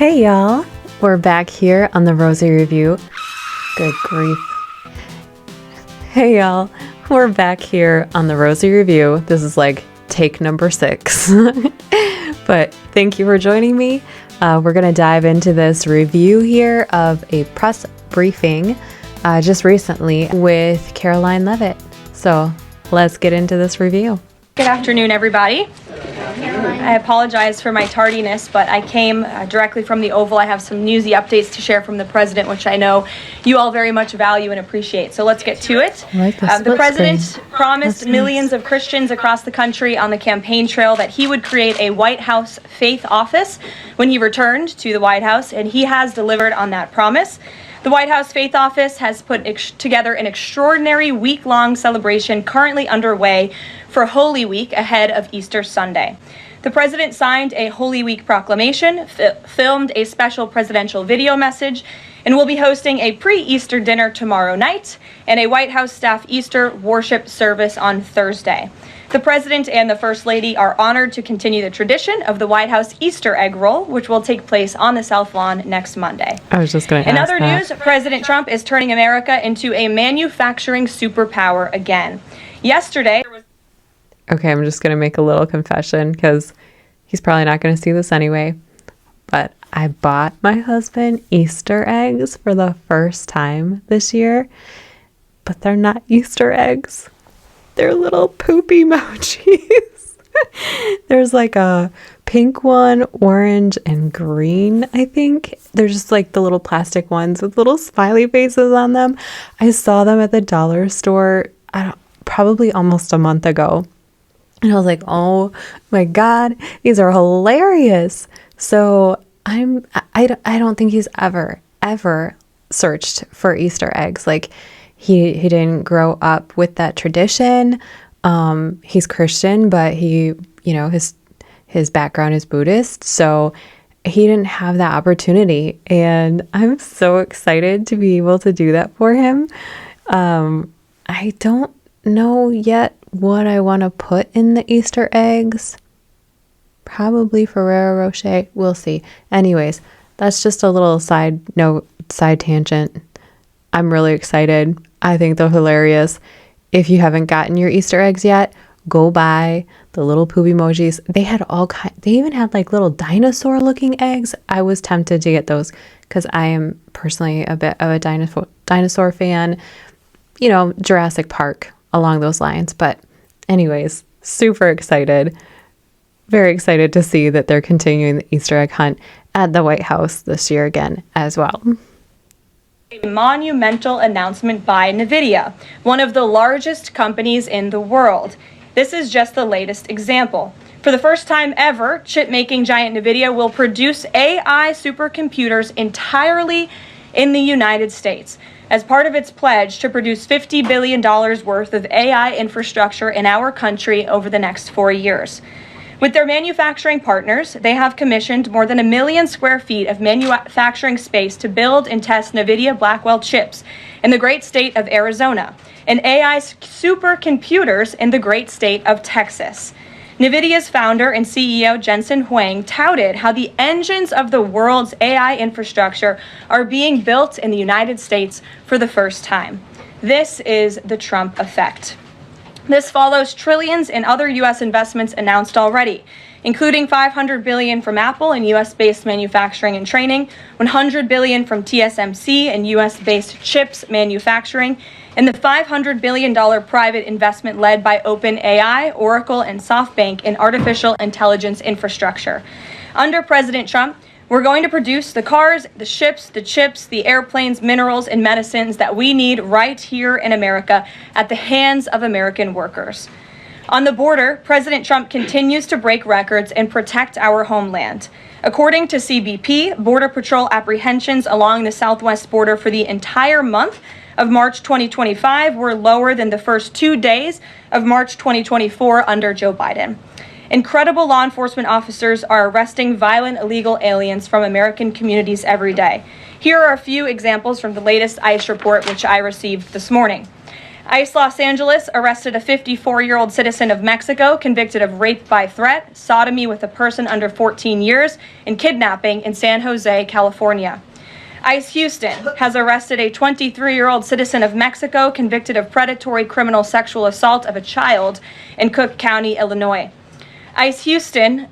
Hey y'all, we're back here on the Rosie Review. Good grief. Hey y'all, we're back here on the Rosie Review. This is like take number 6. But thank you for joining me. We're going to dive into this review here of a press briefing just recently with Karoline Leavitt. So let's get into this review. Good afternoon, everybody. I apologize for my tardiness, but I came directly from the Oval. I have some newsy updates to share from the president, which I know you all very much value and appreciate. So let's get to it. The president promised millions of Christians across the country on the campaign trail that he would create a White House faith office when he returned to the White House, and he has delivered on that promise. The White House Faith Office has put together an extraordinary week-long celebration currently underway for Holy Week ahead of Easter Sunday. The president signed a Holy Week proclamation, filmed a special presidential video message, and will be hosting a pre-Easter dinner tomorrow night and a White House staff Easter worship service on Thursday. The president and the First Lady are honored to continue the tradition of the White House Easter egg roll, which will take place on the South Lawn next Monday. I was just going to ask that. In other news, President Trump is turning America into a manufacturing superpower again. Yesterday... Okay, I'm just going to make a little confession because he's probably not going to see this anyway. But I bought my husband Easter eggs for the first time this year. But they're not Easter eggs. They're little poop emojis. There's like a pink one, orange, and green, I think. They're just like the little plastic ones with little smiley faces on them. I saw them at the dollar store probably almost a month ago. And I was like, oh my God, these are hilarious. So I don't think he's ever searched for Easter eggs. Like he didn't grow up with that tradition. He's Christian, but his background is Buddhist. So he didn't have that opportunity. And I'm so excited to be able to do that for him. I don't know yet what I want to put in the Easter eggs. Probably Ferrero Rocher. We'll see. Anyways, that's just a little side tangent. I'm really excited. I think they're hilarious. If you haven't gotten your Easter eggs yet, go buy the little poop emojis. They had they even had like little dinosaur looking eggs. I was tempted to get those because I am personally a bit of a dinosaur fan. Jurassic Park along those lines. But anyways, super excited. Very excited to see that they're continuing the Easter egg hunt at the White House this year again as well. A monumental announcement by NVIDIA, one of the largest companies in the world. This is just the latest example. For the first time ever, chip-making giant NVIDIA will produce AI supercomputers entirely in the United States, as part of its pledge to produce $50 billion worth of AI infrastructure in our country over the next 4 years. With their manufacturing partners, they have commissioned more than 1 million square feet of manufacturing space to build and test NVIDIA Blackwell chips in the great state of Arizona and AI supercomputers in the great state of Texas. NVIDIA's founder and CEO Jensen Huang touted how the engines of the world's AI infrastructure are being built in the United States for the first time. This is the Trump effect. This follows trillions in other U.S. investments announced already, including $500 billion from Apple in U.S.-based manufacturing and training, $100 billion from TSMC and U.S.-based chips manufacturing, and the $500 billion private investment led by OpenAI, Oracle, and SoftBank in artificial intelligence infrastructure. Under President Trump, we're going to produce the cars, the ships, the chips, the airplanes, minerals, and medicines that we need right here in America at the hands of American workers. On the border, President Trump continues to break records and protect our homeland. According to CBP, Border Patrol apprehensions along the southwest border for the entire month of March 2025 were lower than the first 2 days of March 2024 under Joe Biden. Incredible law enforcement officers are arresting violent illegal aliens from American communities every day. Here are a few examples from the latest ICE report, which I received this morning. ICE Los Angeles arrested a 54-year-old citizen of Mexico convicted of rape by threat, sodomy with a person under 14 years, and kidnapping in San Jose, California. ICE Houston has arrested a 23-year-old citizen of Mexico convicted of predatory criminal sexual assault of a child in Cook County, Illinois. ICE Houston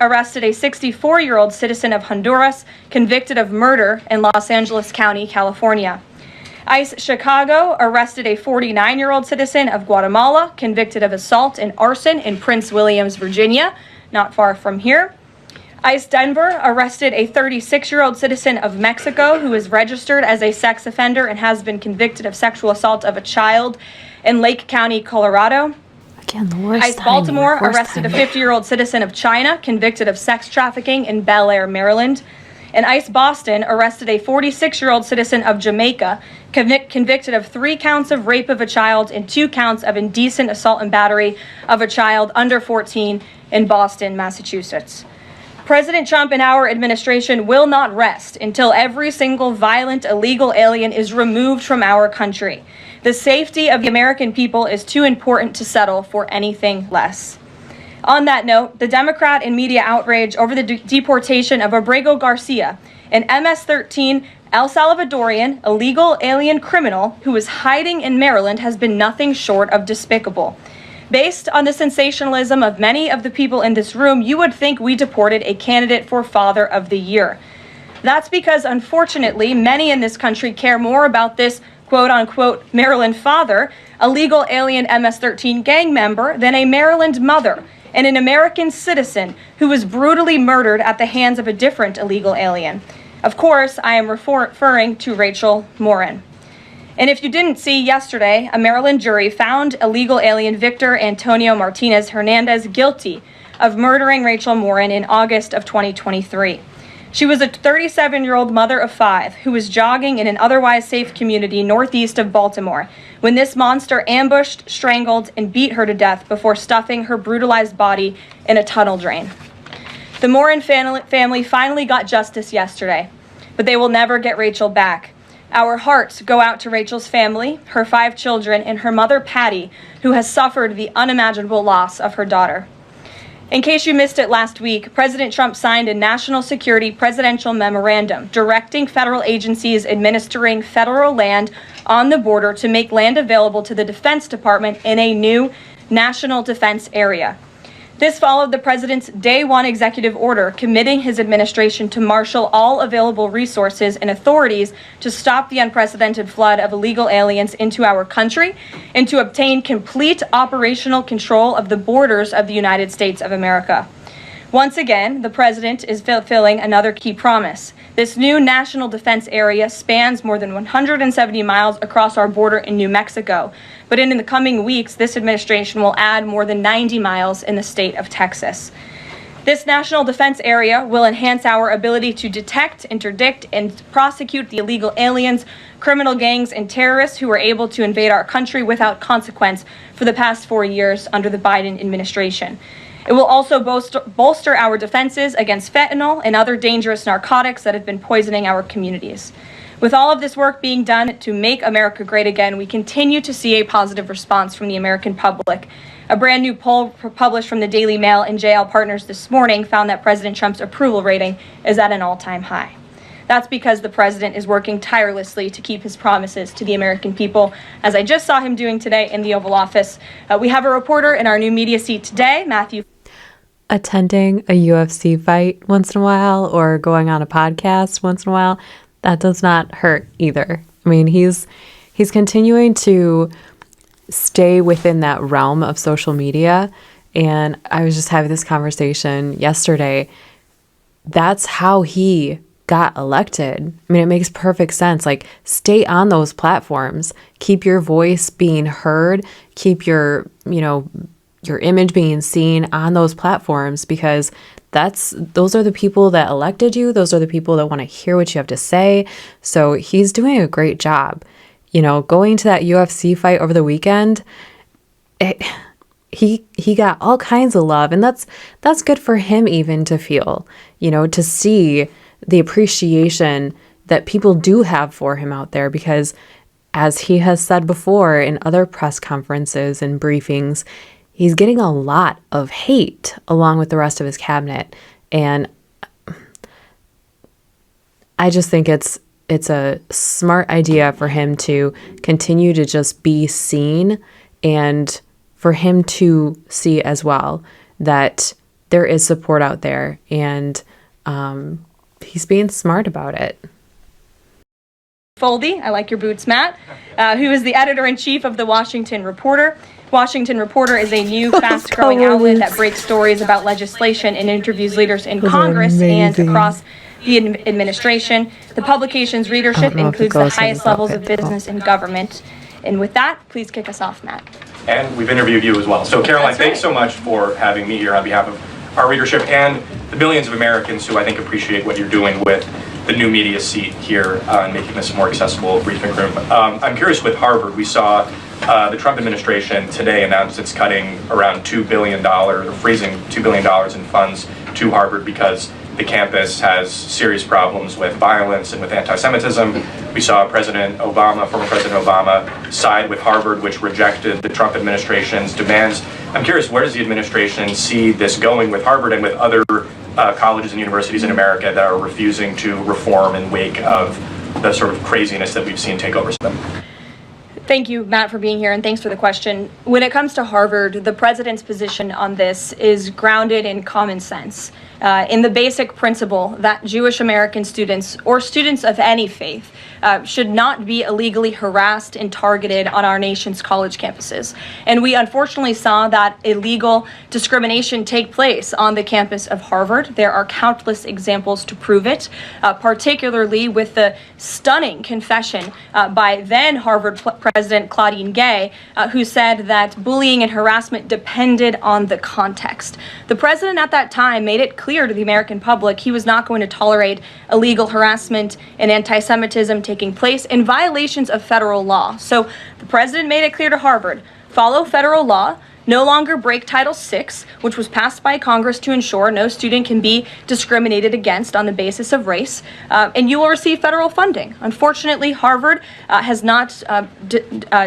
arrested a 64-year-old citizen of Honduras convicted of murder in Los Angeles County, California. ICE Chicago arrested a 49-year-old citizen of Guatemala convicted of assault and arson in Prince Williams, Virginia, not far from here. ICE Denver arrested a 36-year-old citizen of Mexico who is registered as a sex offender and has been convicted of sexual assault of a child in Lake County, Colorado. Again, the worst ICE Baltimore arrested a 50-year-old citizen of China convicted of sex trafficking in Bel Air, Maryland. And ICE Boston arrested a 46-year-old citizen of Jamaica convicted of 3 counts of rape of a child and 2 counts of indecent assault and battery of a child under 14 in Boston, Massachusetts. President Trump and our administration will not rest until every single violent illegal alien is removed from our country. The safety of the American people is too important to settle for anything less. On that note, the Democrat and media outrage over the deportation of Abrego Garcia, an MS-13 El Salvadorian illegal alien criminal who is hiding in Maryland, has been nothing short of despicable. Based on the sensationalism of many of the people in this room, you would think we deported a candidate for Father of the Year. That's because, unfortunately, many in this country care more about this quote-unquote Maryland father, a legal alien MS-13 gang member, than a Maryland mother and an American citizen who was brutally murdered at the hands of a different illegal alien. Of course, I am referring to Rachel Morin. And if you didn't see, yesterday, a Maryland jury found illegal alien Victor Antonio Martinez Hernandez guilty of murdering Rachel Morin in August of 2023. She was a 37-year-old mother of 5 who was jogging in an otherwise safe community northeast of Baltimore when this monster ambushed, strangled, and beat her to death before stuffing her brutalized body in a tunnel drain. The Morin family finally got justice yesterday, but they will never get Rachel back. Our hearts go out to Rachel's family, her 5 children, and her mother, Patty, who has suffered the unimaginable loss of her daughter. In case you missed it last week, President Trump signed a national security presidential memorandum directing federal agencies administering federal land on the border to make land available to the Defense Department in a new national defense area. This followed the president's Day 1 executive order committing his administration to marshal all available resources and authorities to stop the unprecedented flood of illegal aliens into our country and to obtain complete operational control of the borders of the United States of America. Once again, the president is fulfilling another key promise. This new national defense area spans more than 170 miles across our border in New Mexico, but in the coming weeks, this administration will add more than 90 miles in the state of Texas. This national defense area will enhance our ability to detect, interdict, and prosecute the illegal aliens, criminal gangs, and terrorists who were able to invade our country without consequence for the past 4 years under the Biden administration. It will also bolster our defenses against fentanyl and other dangerous narcotics that have been poisoning our communities. With all of this work being done to make America great again, we continue to see a positive response from the American public. A brand new poll published from the Daily Mail and JL Partners this morning found that President Trump's approval rating is at an all-time high. That's because the president is working tirelessly to keep his promises to the American people, as I just saw him doing today in the Oval Office. We have a reporter in our new media seat today, Matthew. Attending a UFC fight once in a while or going on a podcast once in a while, that does not hurt either. I mean, he's continuing to stay within that realm of social media. And I was just having this conversation yesterday. That's how he got elected. I mean, it makes perfect sense. Like, stay on those platforms, keep your voice being heard, keep your image being seen on those platforms, because those are the people that elected you. Those are the people that want to hear what you have to say. So he's doing a great job. Going to that UFC fight over the weekend, he got all kinds of love, and that's good for him even to feel, to see the appreciation that people do have for him out there, because as he has said before in other press conferences and briefings, he's getting a lot of hate along with the rest of his cabinet. And I just think it's a smart idea for him to continue to just be seen, and for him to see as well that there is support out there, and he's being smart about it. Foldy, I like your boots, Matt, who is the editor-in-chief of the Washington Reporter. Washington Reporter is a new, fast-growing outlet that breaks stories about legislation and interviews leaders in Congress and across the administration. The publication's readership includes the highest levels of business and government. And with that, please kick us off, Matt. And we've interviewed you as well. So Caroline, thanks so much for having me here on behalf of our readership and the millions of Americans who I think appreciate what you're doing with the new media seat here and making this a more accessible briefing room. I'm curious with Harvard, we saw the Trump administration today announced it's cutting around $2 billion, or freezing $2 billion in funds to Harvard because the campus has serious problems with violence and with anti-Semitism. We saw former President Obama, side with Harvard, which rejected the Trump administration's demands. I'm curious, where does the administration see this going with Harvard and with other colleges and universities in America that are refusing to reform in wake of the sort of craziness that we've seen take over them? Thank you, Matt, for being here, and thanks for the question. When it comes to Harvard, the president's position on this is grounded in common sense, in the basic principle that Jewish American students, or students of any faith, should not be illegally harassed and targeted on our nation's college campuses. And we unfortunately saw that illegal discrimination take place on the campus of Harvard. There are countless examples to prove it, particularly with the stunning confession by then Harvard President Claudine Gay, who said that bullying and harassment depended on the context. The president at that time made it clear to the American public he was not going to tolerate illegal harassment and anti-Semitism taking place in violations of federal law. So the president made it clear to Harvard, follow federal law, no longer break Title VI, which was passed by Congress to ensure no student can be discriminated against on the basis of race, and you will receive federal funding. Unfortunately, Harvard has not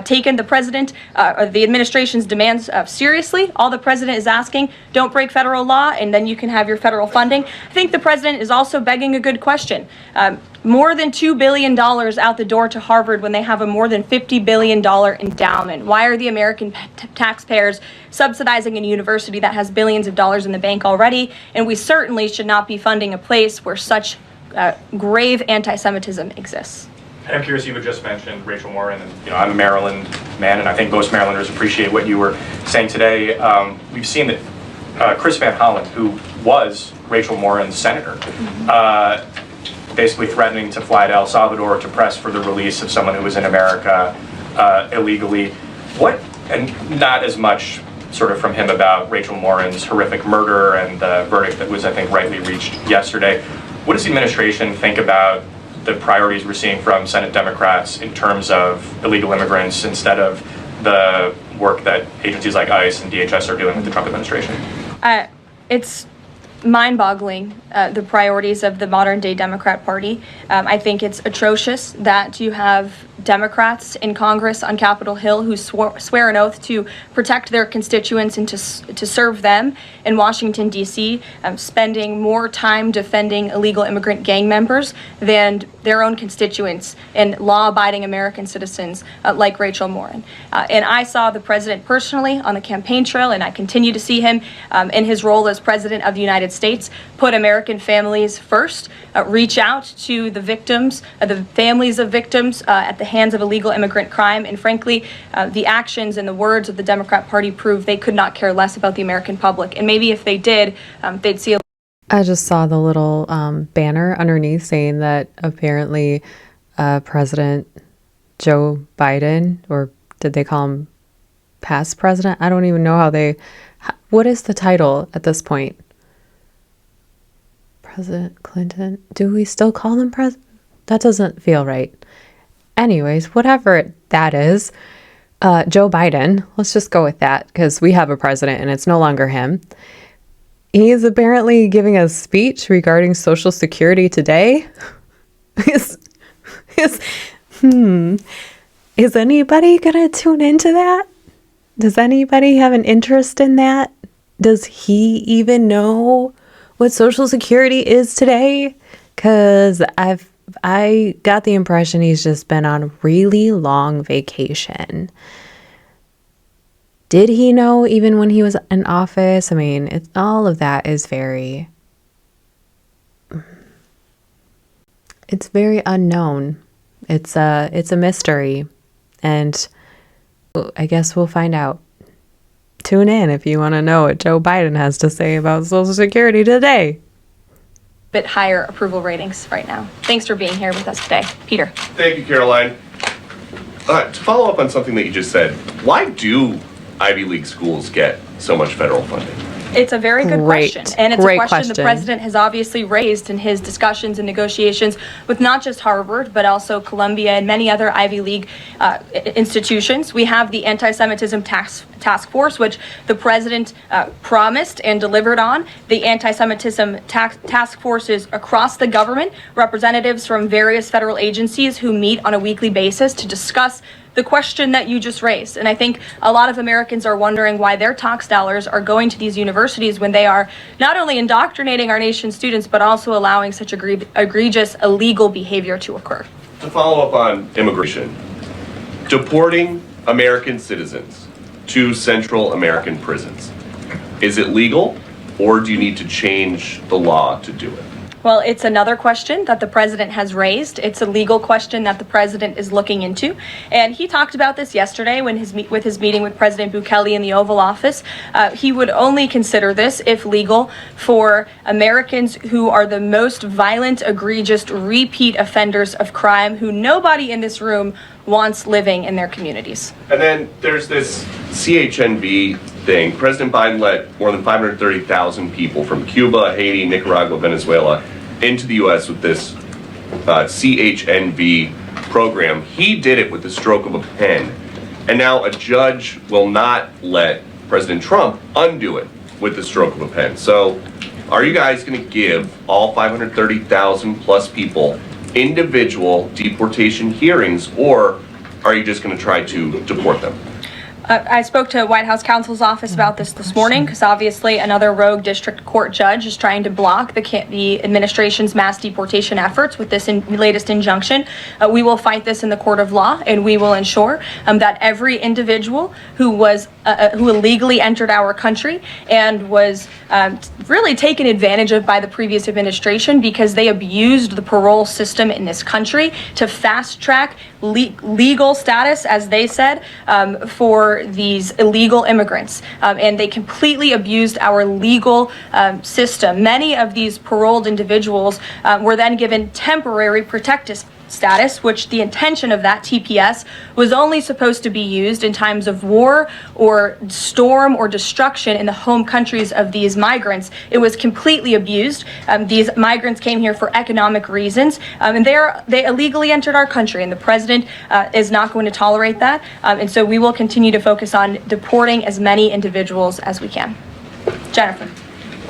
taken the president or the administration's demands seriously. All the president is asking, don't break federal law, and then you can have your federal funding. I think the president is also begging a good question. More than $2 billion out the door to Harvard when they have a more than $50 billion endowment. Why are the American taxpayers subsidizing a university that has billions of dollars in the bank already? And we certainly should not be funding a place where such grave anti-Semitism exists. And I'm curious, you had just mentioned Rachel Morin, and I'm a Maryland man, and I think most Marylanders appreciate what you were saying today. We've seen that Chris Van Hollen, who was Rachel Morin's senator, basically threatening to fly to El Salvador to press for the release of someone who was in America illegally. And not as much sort of from him about Rachel Morin's horrific murder and the verdict that was, I think, rightly reached yesterday. What does the administration think about the priorities we're seeing from Senate Democrats in terms of illegal immigrants instead of the work that agencies like ICE and DHS are doing with the Trump administration? It's mind-boggling, the priorities of the modern-day Democrat Party. I think it's atrocious that you have Democrats in Congress on Capitol Hill who swear an oath to protect their constituents and to serve them in Washington, D.C., spending more time defending illegal immigrant gang members than their own constituents and law-abiding American citizens like Rachel Morin. And I saw the president personally on the campaign trail, and I continue to see him in his role as president of the United States, put American families first, reach out to the victims, the families of victims at the hands of illegal immigrant crime. And frankly, the actions and the words of the Democrat Party prove they could not care less about the American public. And maybe if they did, they'd see I just saw the little banner underneath saying that apparently President Joe Biden, or did they call him past president? I don't even know what is the title at this point? President Clinton? Do we still call him president? That doesn't feel right. Anyways, whatever that is, Joe Biden, let's just go with that because we have a president and it's no longer him. He is apparently giving a speech regarding Social Security today. Is anybody going to tune into that? Does anybody have an interest in that? Does he even know what Social Security is today? Because I got the impression he's just been on a really long vacation. Did he know even when he was in office? I mean, all of that is it's very unknown. It's a mystery, and I guess we'll find out. Tune in if you want to know what Joe Biden has to say about Social Security today. Bit higher approval ratings right now. Thanks for being here with us today. Peter. Thank you, Caroline. To follow up on something that you just said, why do Ivy League schools get so much federal funding? It's a very good question, and it's a Great question the president has obviously raised in his discussions and negotiations with not just Harvard, but also Columbia and many other Ivy League institutions. We have the Anti-Semitism Task Force, which the president promised and delivered on. The Anti-Semitism Task Forces across the government, representatives from various federal agencies who meet on a weekly basis to discuss the question that you just raised. And I think a lot of Americans are wondering why their tax dollars are going to these universities when they are not only indoctrinating our nation's students, but also allowing such egregious illegal behavior to occur. To follow up on immigration, deporting American citizens to Central American prisons, is it legal, or do you need to change the law to do it? Well, it's another question that the president has raised. It's a legal question that the president is looking into. And he talked about this yesterday when with his meeting with President Bukele in the Oval Office. He would only consider this, if legal, for Americans who are the most violent, egregious, repeat offenders of crime who nobody in this room wants living in their communities. And then there's this CHNV thing. President Biden let more than 530,000 people from Cuba, Haiti, Nicaragua, Venezuela into the U.S. with this CHNV program. He did it with the stroke of a pen. And now a judge will not let President Trump undo it with the stroke of a pen. So are you guys going to give all 530,000 plus people individual deportation hearings, or are you just going to try to deport them? I spoke to White House counsel's office about this morning because obviously another rogue district court judge is trying to block the administration's mass deportation efforts with this latest injunction. We will fight this in the court of law, and we will ensure that every individual who illegally entered our country and was really taken advantage of by the previous administration because they abused the parole system in this country to fast track legal status, as they said, for these illegal immigrants, and they completely abused our legal system. Many of these paroled individuals were then given temporary protective status, which the intention of that TPS was only supposed to be used in times of war or storm or destruction in the home countries of these migrants. It was completely abused. These migrants came here for economic reasons, and they illegally entered our country, and the president is not going to tolerate that. And so we will continue to focus on deporting as many individuals as we can. Jennifer.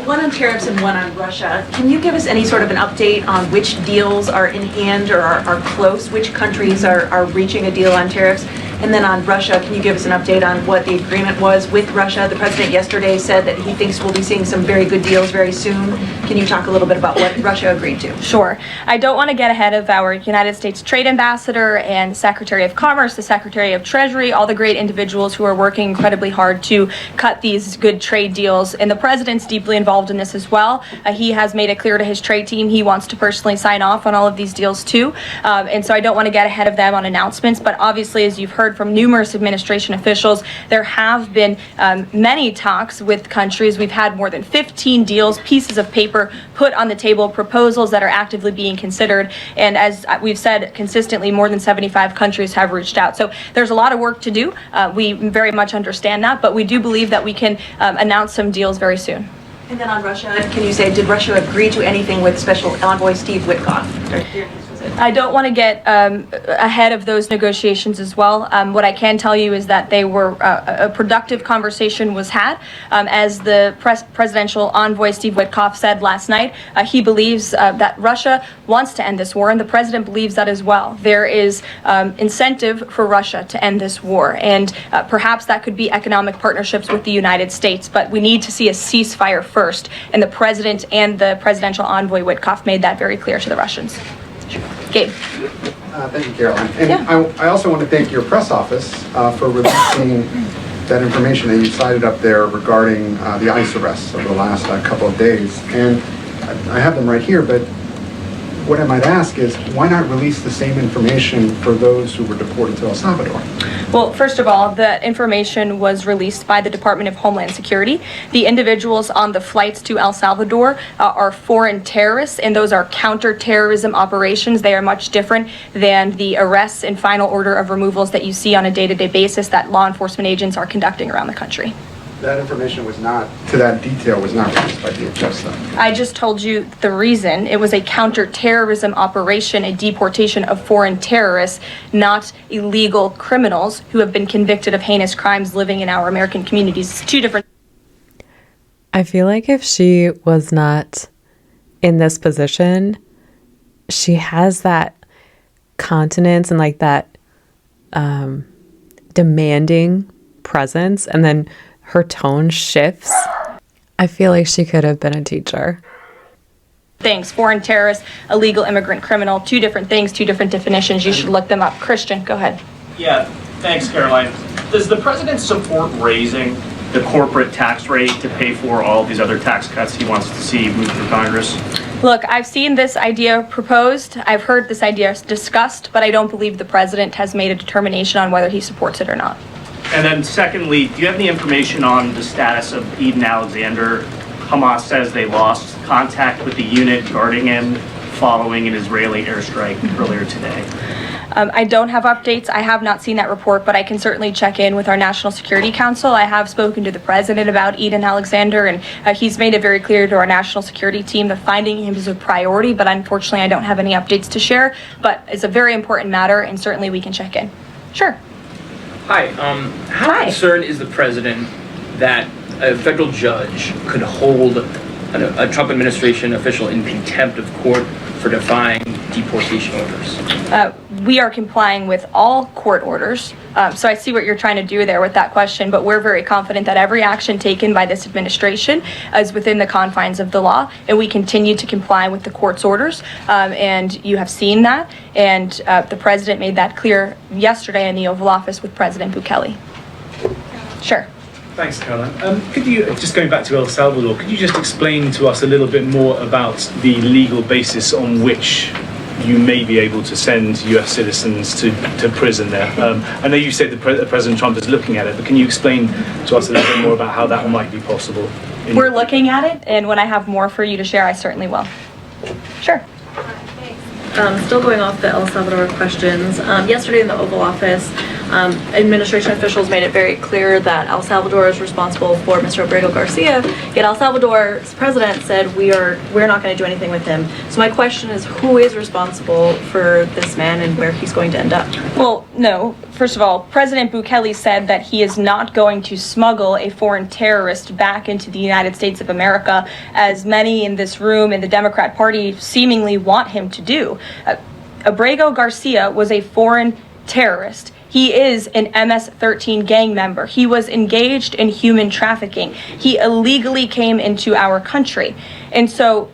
One on tariffs and one on Russia. Can you give us any sort of an update on which deals are in hand or are close? Which countries are reaching a deal on tariffs? And then on Russia, can you give us an update on what the agreement was with Russia? The president yesterday said that he thinks we'll be seeing some very good deals very soon. Can you talk a little bit about what Russia agreed to? Sure. I don't want to get ahead of our United States Trade Ambassador and Secretary of Commerce, the Secretary of Treasury, all the great individuals who are working incredibly hard to cut these good trade deals. And the president's deeply involved in this as well. He has made it clear to his trade team he wants to personally sign off on all of these deals too. And so I don't want to get ahead of them on announcements, but obviously, as you've heard from numerous administration officials, there have been many talks with countries. We've had more than 15 deals, pieces of paper put on the table, proposals that are actively being considered. And as we've said consistently, more than 75 countries have reached out. So there's a lot of work to do. We very much understand that, but we do believe that we can announce some deals very soon. And then on Russia, can you say, did Russia agree to anything with Special Envoy Steve Witkoff? I don't want to get ahead of those negotiations as well. What I can tell you is that they were a productive conversation was had. As the presidential envoy Steve Witkoff said last night, he believes that Russia wants to end this war, and the president believes that as well. There is incentive for Russia to end this war, and perhaps that could be economic partnerships with the United States, but we need to see a ceasefire first, and the president and the presidential envoy Witkoff made that very clear to the Russians. Gabe. Thank you, Caroline. And Yeah. I also want to thank your press office for releasing that information that you cited up there regarding the ICE arrests over the last couple of days. And I have them right here, but what I might ask is, why not release the same information for those who were deported to El Salvador? Well, first of all, the information was released by the Department of Homeland Security. The individuals on the flights to El Salvador are foreign terrorists, and those are counterterrorism operations. They are much different than the arrests and final order of removals that you see on a day-to-day basis that law enforcement agents are conducting around the country. That information was not, to that detail, was not released by DHS, though. I just told you the reason. It was a counterterrorism operation, a deportation of foreign terrorists, not illegal criminals who have been convicted of heinous crimes living in our American communities. It's two different. I feel like if she was not in this position, she has that continence and like that demanding presence, and then her tone shifts. I feel like she could have been a teacher. Things. Foreign terrorist, illegal immigrant criminal, two different things, two different definitions. You should look them up. Christian, go ahead. Yeah, thanks, Caroline. Does the president support raising the corporate tax rate to pay for all these other tax cuts he wants to see moved through Congress? Look, I've seen this idea proposed. I've heard this idea discussed, but I don't believe the president has made a determination on whether he supports it or not. And then secondly, do you have any information on the status of Eden Alexander? Hamas says they lost contact with the unit guarding him following an Israeli airstrike earlier today. I don't have updates. I have not seen that report, but I can certainly check in with our National Security Council. I have spoken to the president about Eden Alexander, and he's made it very clear to our national security team that finding him is a priority, but unfortunately I don't have any updates to share. But it's a very important matter, and certainly we can check in. Sure. Hi. How concerned is the president that a federal judge could hold a Trump administration official in contempt of court for defying deportation orders? We are complying with all court orders. So I see what you're trying to do there with that question, but we're very confident that every action taken by this administration is within the confines of the law, and we continue to comply with the court's orders. And you have seen that, and the president made that clear yesterday in the Oval Office with President Bukele. Sure. Thanks, Caroline. Could you, just going back to El Salvador, could you just explain to us a little bit more about the legal basis on which you may be able to send US citizens to prison there? I know you said that President Trump is looking at it, but can you explain to us a little bit more about how that might be possible? We're looking at it, and when I have more for you to share, I certainly will. Sure. Still going off the El Salvador questions, yesterday in the Oval Office, administration officials made it very clear that El Salvador is responsible for Mr. Abrego Garcia, yet El Salvador's president said we're not going to do anything with him. So my question is, who is responsible for this man and where he's going to end up? Well, no. First of all, President Bukele said that he is not going to smuggle a foreign terrorist back into the United States of America, as many in this room in the Democrat Party seemingly want him to do. Abrego Garcia was a foreign terrorist. He is an MS-13 gang member. He was engaged in human trafficking. He illegally came into our country. And so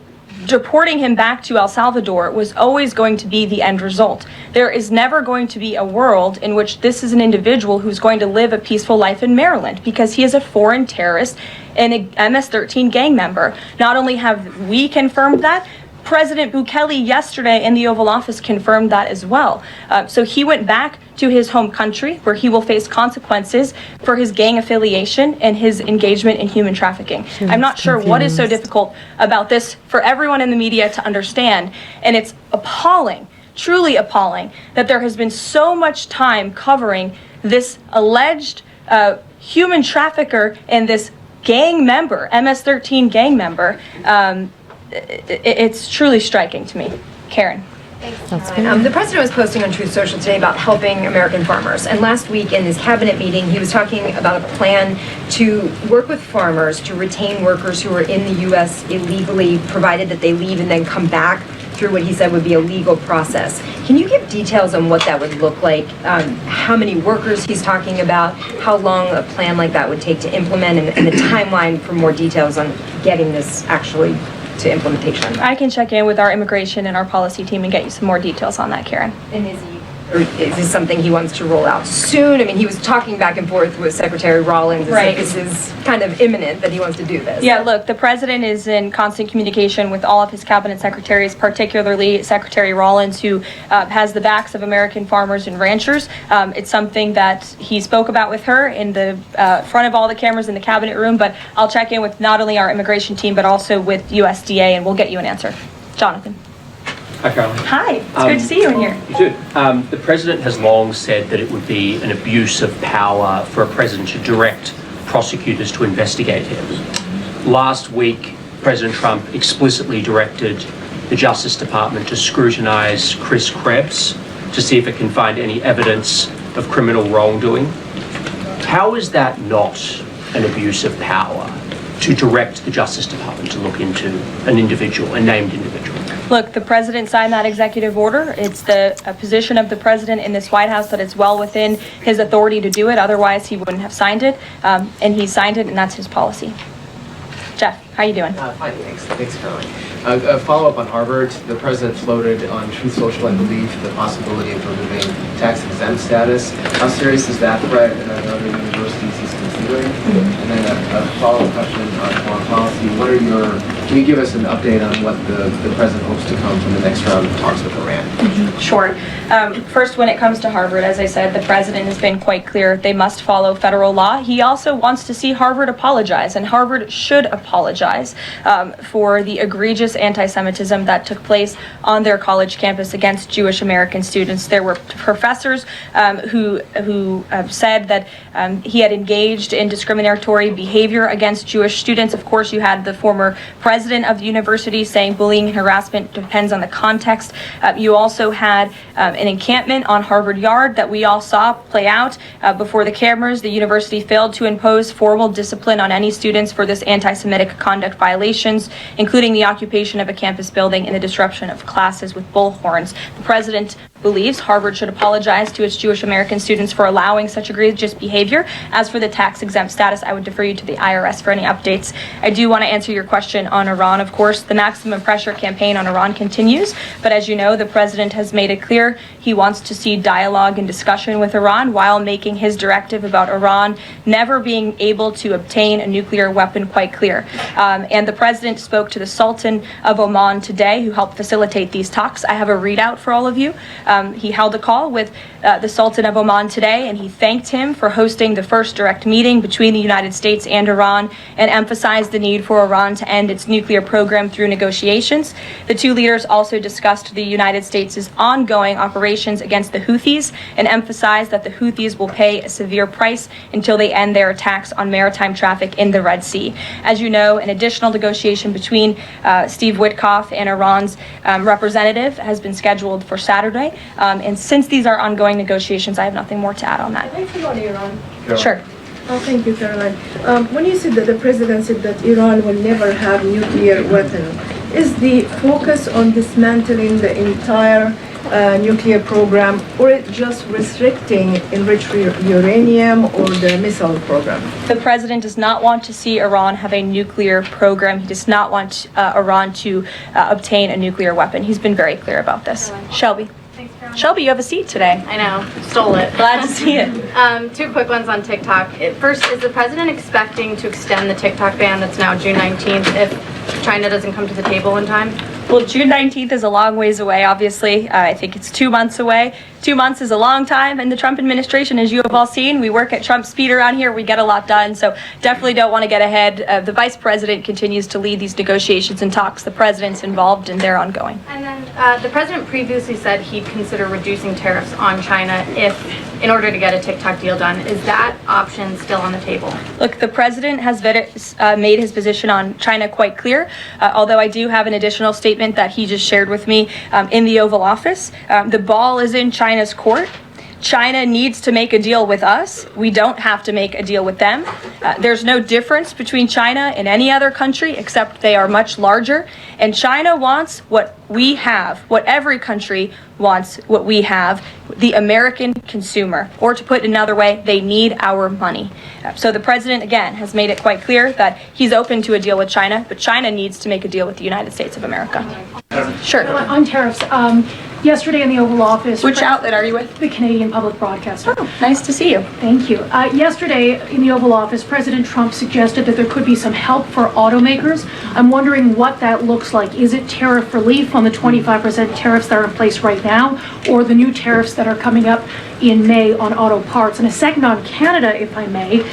deporting him back to El Salvador was always going to be the end result. There is never going to be a world in which this is an individual who's going to live a peaceful life in Maryland, because he is a foreign terrorist and a MS-13 gang member. Not only have we confirmed that, President Bukele yesterday in the Oval Office confirmed that as well. So he went back to his home country, where he will face consequences for his gang affiliation and his engagement in human trafficking. I'm not sure what is so difficult about this for everyone in the media to understand, and it's appalling, truly appalling, that there has been so much time covering this alleged human trafficker and this gang member, MS-13 gang member. It's truly striking to me. Karen. That's good. The president was posting on Truth Social today about helping American farmers. And last week in his cabinet meeting, he was talking about a plan to work with farmers to retain workers who are in the U.S. illegally, provided that they leave and then come back through what he said would be a legal process. Can you give details on what that would look like? How many workers he's talking about? How long a plan like that would take to implement, and the timeline for more details on getting this actually to implementation? I can check in with our immigration and our policy team and get you some more details on that, Karen. And is this something he wants to roll out soon? I mean, he was talking back and forth with Secretary Rawlings. Right. This is kind of imminent that he wants to do this. Yeah, look, the president is in constant communication with all of his cabinet secretaries, particularly Secretary Rawlings, who has the backs of American farmers and ranchers. It's something that he spoke about with her in the front of all the cameras in the cabinet room, but I'll check in with not only our immigration team, but also with USDA, and we'll get you an answer. Jonathan. Hi, Caroline. Hi, it's good to see you in here. You too. The president has long said that it would be an abuse of power for a president to direct prosecutors to investigate him. Last week, President Trump explicitly directed the Justice Department to scrutinize Chris Krebs to see if it can find any evidence of criminal wrongdoing. How is that not an abuse of power to direct the Justice Department to look into an individual, a named individual? Look, the president signed that executive order. It's the position of the president in this White House that it's well within his authority to do it. Otherwise, he wouldn't have signed it. And he signed it, and that's his policy. Jeff, how you doing? Fine, thanks, Caroline. A follow-up on Harvard. The president floated on Truth Social, I believe, the possibility of removing tax-exempt status. How serious is that threat, and are there other universities he's considering? And then a follow-up question on foreign policy. Can you give us an update on what the president hopes to come from the next round of talks with Iran? Sure. First, when it comes to Harvard, as I said, the president has been quite clear. They must follow federal law. He also wants to see Harvard apologize, and Harvard should apologize for the egregious anti-Semitism that took place on their college campus against Jewish American students. There were professors who said that he had engaged in discriminatory behavior against Jewish students. Of course, you had the former president of the university saying bullying and harassment depends on the context. You also had an encampment on Harvard Yard that we all saw play out before the cameras. The university failed to impose formal discipline on any students for this anti-Semitic conduct violations, including the occupation of a campus building and the disruption of classes with bullhorns. The president believes Harvard should apologize to its Jewish American students for allowing such egregious behavior. As for the tax-exempt status, I would defer you to the IRS for any updates. I do want to answer your question on Iran. Of course, the maximum pressure campaign on Iran continues, but as you know, the president has made it clear he wants to see dialogue and discussion with Iran while making his directive about Iran never being able to obtain a nuclear weapon quite clear. And the president spoke to the Sultan of Oman today, who helped facilitate these talks. I have a readout for all of you. He held a call with the Sultan of Oman today, and he thanked him for hosting the first direct meeting between the United States and Iran, and emphasized the need for Iran to end its nuclear program through negotiations. The two leaders also discussed the United States' ongoing operations against the Houthis, and emphasized that the Houthis will pay a severe price until they end their attacks on maritime traffic in the Red Sea. As you know, an additional negotiation between Steve Witkoff and Iran's representative has been scheduled for Saturday. And since these are ongoing negotiations, I have nothing more to add on that. Can I follow on Iran? Sure. Oh, thank you, Caroline. When you said that the president said that Iran will never have nuclear weapon, is the focus on dismantling the entire nuclear program, or it just restricting enriched uranium or the missile program? The president does not want to see Iran have a nuclear program. He does not want Iran to obtain a nuclear weapon. He's been very clear about this. Shelby. Shelby, you have a seat today. I know, stole it. Glad to see it. Two quick ones on TikTok. First, is the president expecting to extend the TikTok ban that's now June 19th if China doesn't come to the table in time? Well, June 19th is a long ways away, obviously. I think it's 2 months away. 2 months is a long time in the Trump administration, as you have all seen. We work at Trump speed around here. We get a lot done, so definitely don't want to get ahead. The vice president continues to lead these negotiations and talks. The president's involved, and they're ongoing. And then the president previously said he'd consider reducing tariffs on China if in order to get a TikTok deal done. Is that option still on the table? Look, the president has made his position on China quite clear, although I do have an additional statement that he just shared with me in the Oval Office. The ball is in China's court. China needs to make a deal with us. We don't have to make a deal with them. There's no difference between China and any other country except they are much larger. And China wants what we have, what every country wants, what we have, the American consumer. Or to put it another way, they need our money. So the president, again, has made it quite clear that he's open to a deal with China, but China needs to make a deal with the United States of America. Sure. On tariffs, yesterday in the Oval Office. Which outlet are you with? The Canadian Public Broadcaster. Oh, nice to see you. Thank you. Yesterday in the Oval Office, President Trump suggested that there could be some help for automakers. I'm wondering what that looks like. Is it tariff relief on the 25% tariffs that are in place right now, or the new tariffs that are coming up in May on auto parts? And a second on Canada, if I may.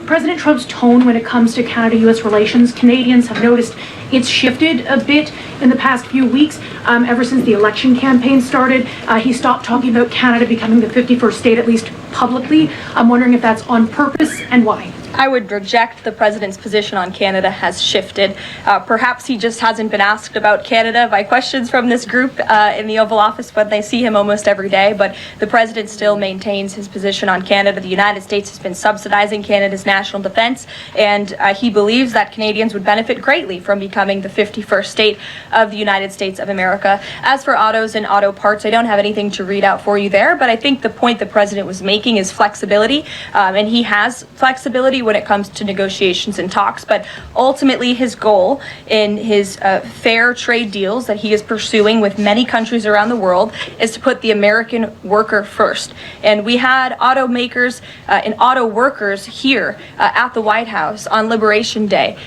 President Trump's tone when it comes to Canada-U.S. relations, Canadians have noticed it's shifted a bit in the past few weeks. Ever since the election campaign started, he stopped talking about Canada becoming the 51st state, at least publicly. I'm wondering if that's on purpose and why. I would reject the president's position on Canada has shifted. Perhaps he just hasn't been asked about Canada by questions from this group in the Oval Office, but they see him almost every day. But the president still maintains his position on Canada. The United States has been subsidizing Canada's national defense, and he believes that Canadians would benefit greatly from becoming the 51st state of the United States of America. As for autos and auto parts, I don't have anything to read out for you there, but I think the point the president was making is flexibility, and he has flexibility when it comes to negotiations and talks, but ultimately his goal in his fair trade deals that he is pursuing with many countries around the world is to put the American worker first. And we had automakers and auto workers here at the White House on Liberation Day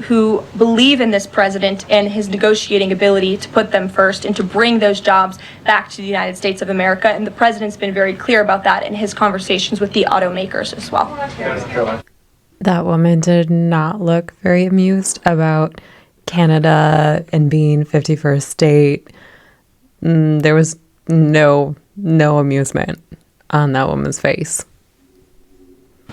who believe in this president and his negotiating ability to put them first and to bring those jobs back to the United States of America. And the president's been very clear about that in his conversations with the automakers as well. That woman did not look very amused about Canada and being 51st state. There was no amusement on that woman's face.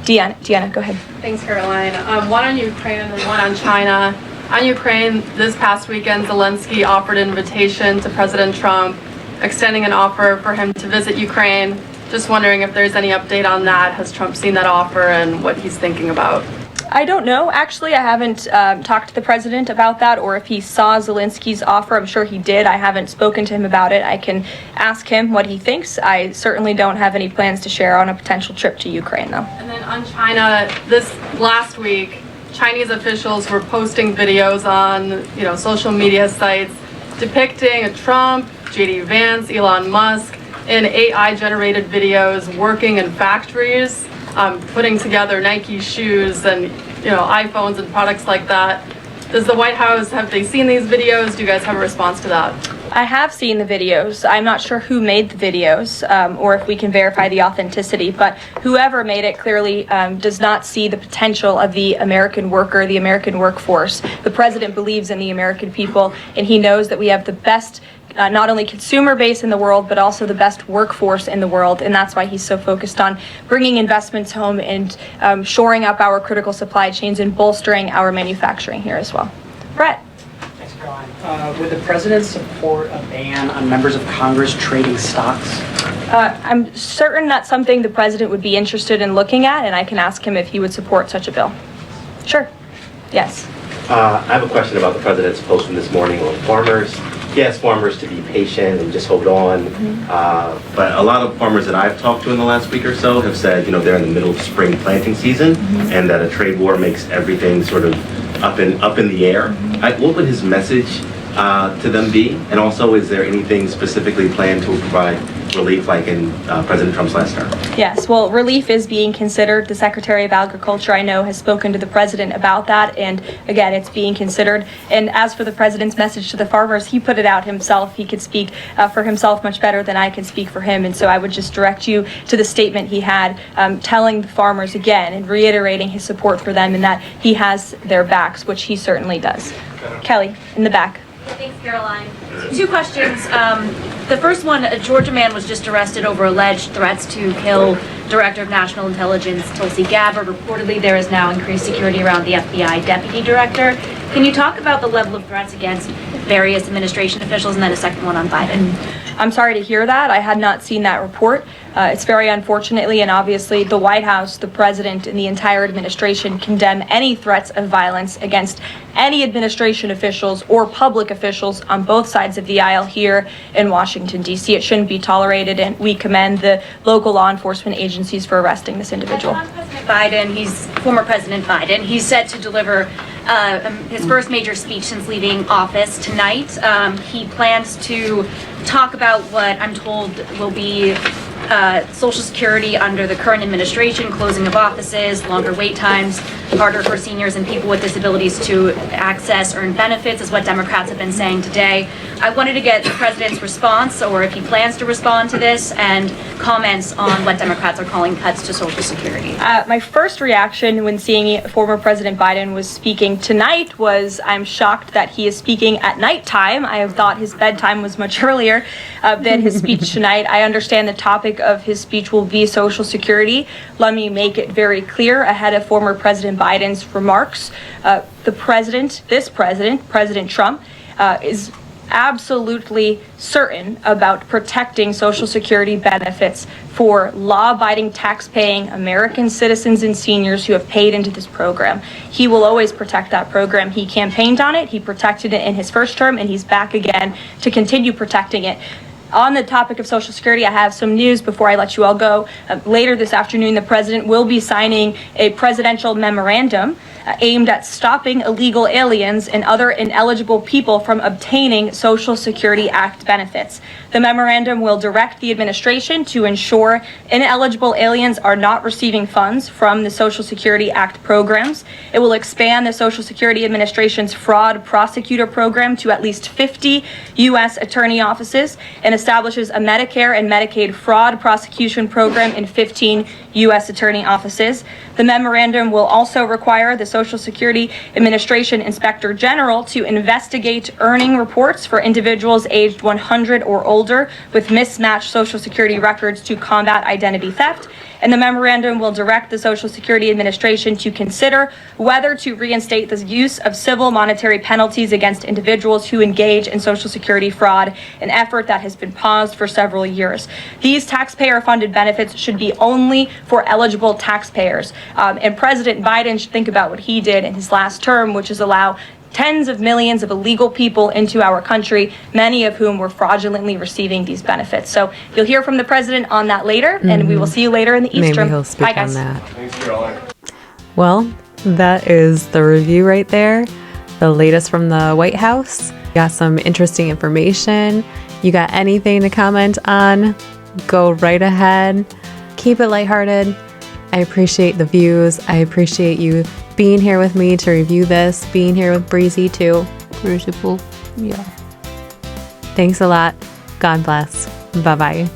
Deanna, go ahead. Thanks, Caroline. One on Ukraine and one on China. On Ukraine, this past weekend, Zelensky offered an invitation to President Trump, extending an offer for him to visit Ukraine. Just wondering if there's any update on that. Has Trump seen that offer and what he's thinking about? I don't know. Actually, I haven't talked to the president about that, or if he saw Zelensky's offer. I'm sure he did. I haven't spoken to him about it. I can ask him what he thinks. I certainly don't have any plans to share on a potential trip to Ukraine, though. And then on China, this last week, Chinese officials were posting videos on, social media sites depicting a Trump, J.D. Vance, Elon Musk, in AI-generated videos working in factories, putting together Nike shoes and iPhones and products like that. Does the White House, have they seen these videos? Do you guys have a response to that? I have seen the videos. I'm not sure who made the videos or if we can verify the authenticity, but whoever made it clearly does not see the potential of the American worker, the American workforce. The president believes in the American people, and he knows that we have the best not only consumer base in the world, but also the best workforce in the world. And that's why he's so focused on bringing investments home and shoring up our critical supply chains and bolstering our manufacturing here as well. Brett. Thanks, Caroline. Would the president support a ban on members of Congress trading stocks? I'm certain that's something the president would be interested in looking at, and I can ask him if he would support such a bill. Sure. Yes. I have a question about the president's post from this morning on farmers. He asked farmers to be patient and just hold on. But a lot of farmers that I've talked to in the last week or so have said, they're in the middle of spring planting season and that a trade war makes everything sort of up in the air. What would his message to them be? And also, is there anything specifically planned to provide relief like in President Trump's last term? Yes, well, relief is being considered. The Secretary of Agriculture, I know, has spoken to the president about that, and again, it's being considered. And as for the president's message to the farmers, he put it out himself. He could speak for himself much better than I can speak for him, and so I would just direct you to the statement he had telling the farmers again and reiterating his support for them and that he has their backs, which he certainly does. Kelly, in the back. Thanks, Caroline. Two questions. The first one, a Georgia man was just arrested over alleged threats to kill Director of National Intelligence Tulsi Gabbard. Reportedly, there is now increased security around the FBI Deputy Director. Can you talk about the level of threats against various administration officials, and then a second one on Biden? I'm sorry to hear that. I had not seen that report. It's very unfortunately, and obviously the White House, the president, and the entire administration condemn any threats of violence against any administration officials or public officials on both sides of the aisle here in Washington, D.C. It shouldn't be tolerated, and we commend the local law enforcement agencies for arresting this individual. Former President Biden, he's set to deliver his first major speech since leaving office tonight. He plans to talk about what I'm told will be Social Security under the current administration, closing of offices, longer wait times, harder for seniors and people with disabilities to access earned benefits, is what Democrats have been saying today. I wanted to get the president's response, or if he plans to respond to this, and comments on what Democrats are calling cuts to Social Security. My first reaction when seeing former President Biden was speaking tonight was, I'm shocked that he is speaking at nighttime. I have thought his bedtime was much earlier than his speech tonight. I understand the topic of his speech will be Social Security. Let me make it very clear ahead of former President Biden's remarks. President Trump, is absolutely certain about protecting Social Security benefits for law-abiding, tax-paying American citizens and seniors who have paid into this program. He will always protect that program. He campaigned on it, he protected it in his first term, and he's back again to continue protecting it. On the topic of Social Security, I have some news before I let you all go. Later this afternoon, the president will be signing a presidential memorandum aimed at stopping illegal aliens and other ineligible people from obtaining Social Security Act benefits. The memorandum will direct the administration to ensure ineligible aliens are not receiving funds from the Social Security Act programs. It will expand the Social Security Administration's fraud prosecutor program to at least 50 U.S. attorney offices, and establishes a Medicare and Medicaid fraud prosecution program in 15 U.S. attorney offices. The memorandum will also require the Social Security Administration Inspector General to investigate earning reports for individuals aged 100 or older with mismatched Social Security records to combat identity theft. And the memorandum will direct the Social Security Administration to consider whether to reinstate the use of civil monetary penalties against individuals who engage in Social Security fraud, an effort that has been paused for several years. These taxpayer-funded benefits should be only for eligible taxpayers. And President Biden should think about what he did in his last term, which is allow tens of millions of illegal people into our country, many of whom were fraudulently receiving these benefits. So you'll hear from the president on that later, and we will see you later in the East Maybe Room. he'll speak Bye, guys. on that. Thanks, Caroline. Well, that is the review right there. The latest from the White House. Got some interesting information. You got anything to comment on? Go right ahead. Keep it lighthearted. I appreciate the views. I appreciate you being here with me to review this, being here with Breezy too. Breezy Pool. Yeah. Thanks a lot. God bless. Bye-bye.